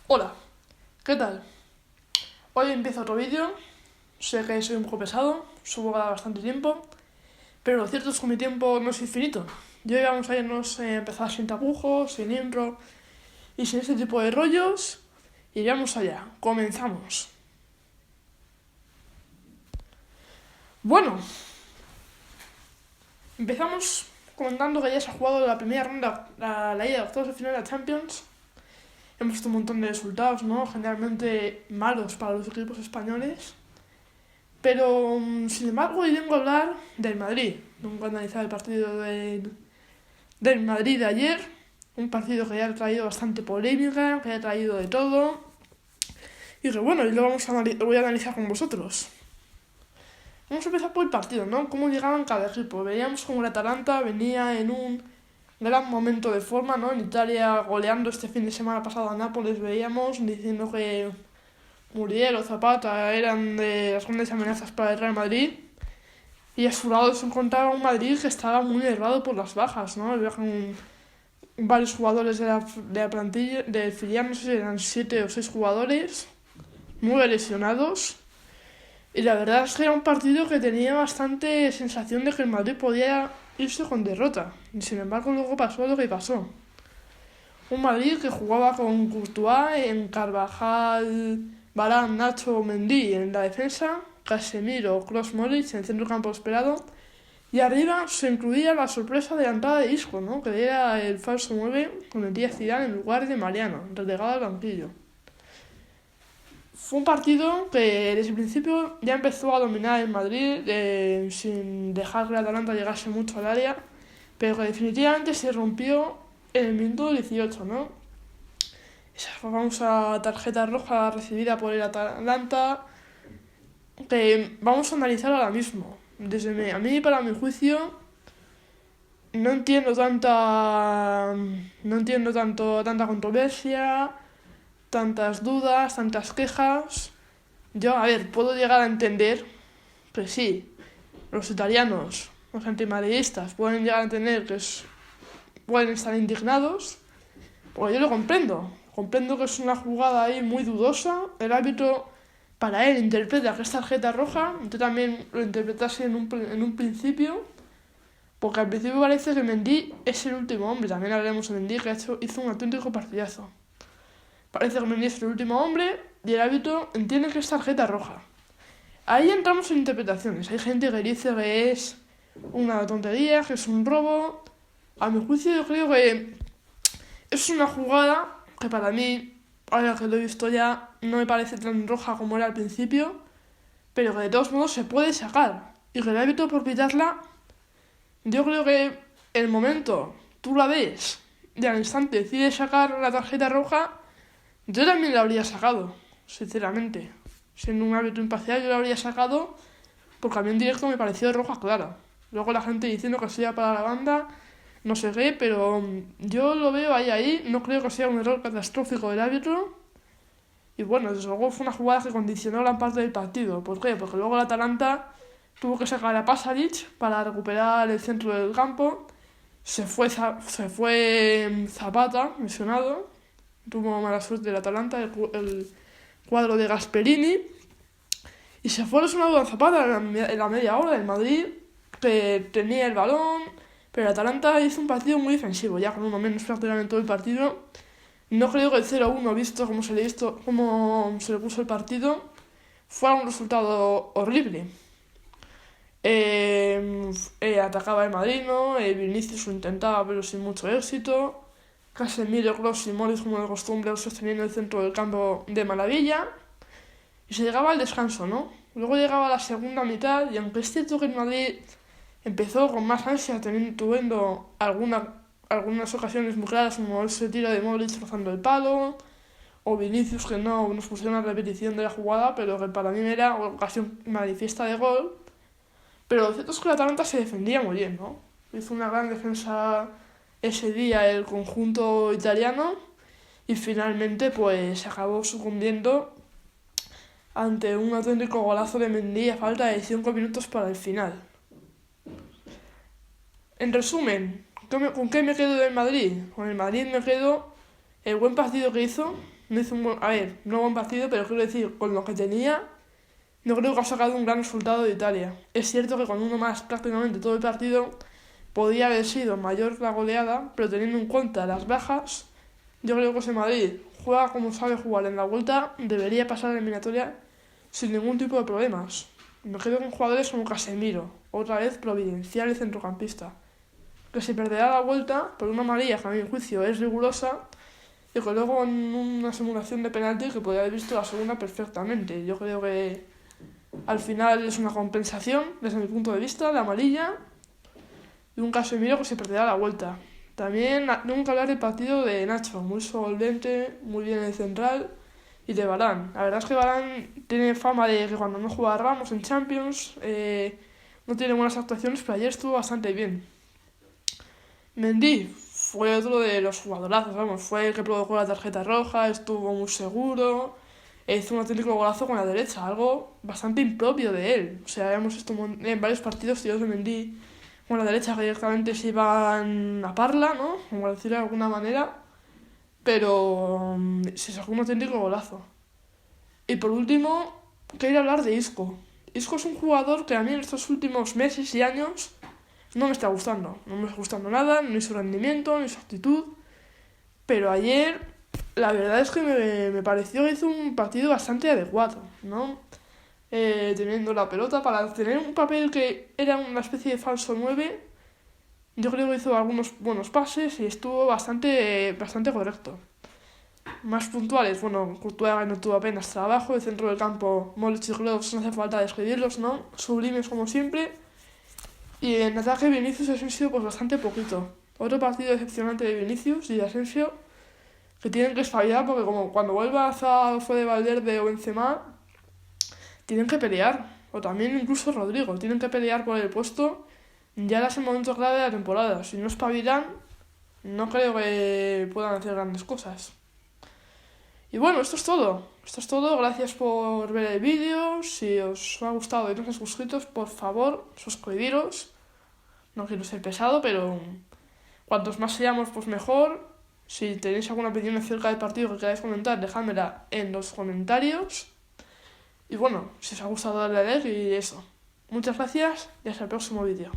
Hola, ¿qué tal? Hoy empiezo otro vídeo. Sé que soy un poco pesado, subo cada bastante tiempo, pero lo cierto es que mi tiempo no es infinito. Y hoy vamos a irnos a empezar sin tapujos, sin intro y sin este tipo de rollos. Y vamos allá, comenzamos. Bueno, empezamos comentando que ya se ha jugado la primera ronda, la ida de octavos de final de la Champions. Hemos visto un montón de resultados, ¿no? Generalmente malos para los equipos españoles. Pero, sin embargo, hoy vengo a hablar del Madrid. Vengo a analizar el partido del Madrid de ayer. Un partido que ya ha traído bastante polémica, que ha traído de todo. Y que bueno, lo voy a analizar con vosotros. Vamos a empezar por el partido, ¿no? Cómo llegaban cada equipo. Veíamos como el Atalanta venía en un gran momento de forma, ¿no? En Italia, goleando este fin de semana pasado a Nápoles, veíamos diciendo que Muriel o Zapata eran de las grandes amenazas para el Real Madrid. Y a su lado se encontraba un Madrid que estaba muy nervado por las bajas, ¿no? Había varios jugadores de la plantilla, del filial, no sé si eran 7 o 6 jugadores, 9 lesionados. Y la verdad es que era un partido que tenía bastante sensación de que el Madrid podía irse con derrota. Y sin embargo luego pasó lo que pasó. Un Madrid que jugaba con Courtois, en Carvajal, Varane, Nacho, Mendy en la defensa, Casemiro, Kroos, Modric en el centro campo esperado. Y arriba se incluía la sorpresa de la entrada de Isco, ¿no? Que era el falso 9 con el Díaz Zidane en lugar de Mariano, relegado al banquillo. Fue un partido que desde el principio ya empezó a dominar el Madrid sin dejar que el Atalanta llegase mucho al área, pero que definitivamente se rompió en el minuto 18, ¿no? Esa famosa tarjeta roja recibida por el Atalanta que vamos a analizar ahora mismo. A mí, para mi juicio, no entiendo tanta controversia, tantas dudas, tantas quejas. Yo, a ver, puedo llegar a entender que sí, los italianos, los antimadridistas, pueden llegar a entender que pueden estar indignados, porque yo lo comprendo. Comprendo que es una jugada ahí muy dudosa. El árbitro, para él, interpreta que es tarjeta roja. Yo también lo interpretase en un principio, porque al principio parece que Mendy es el último hombre. También hablaremos de Mendy, que hizo un auténtico partidazo. Parece que Mendy es el último hombre y el árbitro entiende que es tarjeta roja. Ahí entramos en interpretaciones. Hay gente que dice que es una tontería, que es un robo. A mi juicio, yo creo que es una jugada que para mí, ahora que lo he visto ya, no me parece tan roja como era al principio, pero que de todos modos se puede sacar. Y que el árbitro, por pitarla, yo creo que el momento tú la ves y al instante decides sacar la tarjeta roja, yo también la habría sacado, sinceramente. Siendo un árbitro imparcial, yo la habría sacado porque a mí en directo me pareció roja clara. Luego la gente diciendo que sería para la banda, no sé qué, pero yo lo veo ahí. No creo que sea un error catastrófico del árbitro. Y bueno, desde luego fue una jugada que condicionó gran parte del partido. ¿Por qué? Porque luego el Atalanta tuvo que sacar a Pasalic para recuperar el centro del campo. Se fue Zapata, lesionado. Tuvo mala suerte el Atalanta, el cuadro de Gasperini. Y se fue lesionado a Zapata en la media hora del Madrid, que tenía el balón. Pero el Atalanta hizo un partido muy defensivo, ya con uno menos prácticamente todo el partido. No creo que el 0-1, visto cómo se le puso el partido, fuera un resultado horrible. Atacaba el Madrid, ¿no? Vinicius lo intentaba, pero sin mucho éxito. Casemiro, Kroos y Modric, como de costumbre, sosteniendo el centro del campo de maravilla. Y se llegaba al descanso, ¿no? Luego llegaba la segunda mitad, y aunque es cierto que el Madrid empezó con más ansia, tuviendo algunas ocasiones muy claras, como ese tiro de Modric rozando el palo, o Vinicius, que no nos pusieron una repetición de la jugada, pero que para mí era una ocasión manifiesta de gol. Pero lo cierto es que la Atalanta se defendía muy bien, ¿no? Hizo una gran defensa ese día el conjunto italiano y finalmente pues acabó sucumbiendo ante un auténtico golazo de Mendy a falta de 5 minutos para el final. En resumen, ¿con qué me quedo del Madrid? Con el Madrid me quedo el buen partido que hizo, no hizo a ver, no buen partido, pero quiero decir, con lo que tenía, no creo que ha sacado un gran resultado de Italia. Es cierto que con uno más prácticamente todo el partido podía haber sido mayor la goleada, pero teniendo en cuenta las bajas, yo creo que ese Madrid juega como sabe jugar en la vuelta, debería pasar a la eliminatoria sin ningún tipo de problemas. Me quedo con jugadores como Casemiro, otra vez providencial y centrocampista, que se perderá la vuelta por una amarilla que a mi juicio es rigurosa y que luego en una simulación de penalti que podría haber visto la segunda perfectamente. Yo creo que al final es una compensación, desde mi punto de vista, la amarilla y un Casemiro que se perderá la vuelta. También nunca hablar del partido de Nacho, muy solvente, muy bien en el central, y de Varane. La verdad es que Varane tiene fama de que cuando no juega Ramos en Champions no tiene buenas actuaciones, pero ayer estuvo bastante bien. Mendy fue otro de los jugadorazos, vamos, fue el que provocó la tarjeta roja, estuvo muy seguro, hizo un auténtico golazo con la derecha, algo bastante impropio de él. O sea, hemos visto en varios partidos tiros de Mendy con la derecha que directamente se iban a parla, ¿no? Como decirlo de alguna manera, pero se sacó un auténtico golazo. Y por último, quiero hablar de Isco. Isco es un jugador que a mí en estos últimos meses y años no me está gustando. No me está gustando nada, ni su rendimiento, ni su actitud. Pero ayer, la verdad es que me pareció que hizo un partido bastante adecuado, ¿no? Teniendo la pelota para tener un papel que era una especie de falso 9. Yo creo que hizo algunos buenos pases y estuvo bastante correcto. Más puntuales, bueno, Courtois no tuvo apenas trabajo, el centro del campo, Modric y Kroos no hace falta describirlos, ¿no? Sublimes como siempre. Y en ataque Vinicius y Asensio pues bastante poquito. Otro partido decepcionante de Vinicius y de Asensio que tienen que espabilar porque como cuando vuelva a Fede Valverde o Benzema tienen que pelear. O también incluso Rodrigo, tienen que pelear por el puesto ya en ese momento clave de la temporada. Si no espabilan, no creo que puedan hacer grandes cosas. Y bueno, esto es todo. Gracias por ver el vídeo. Si os ha gustado y no estáis suscritos, por favor, suscribiros. No quiero ser pesado, pero cuantos más seamos, pues mejor. Si tenéis alguna opinión acerca del partido que queráis comentar, dejádmela en los comentarios. Y bueno, si os ha gustado, darle a like y eso. Muchas gracias y hasta el próximo vídeo.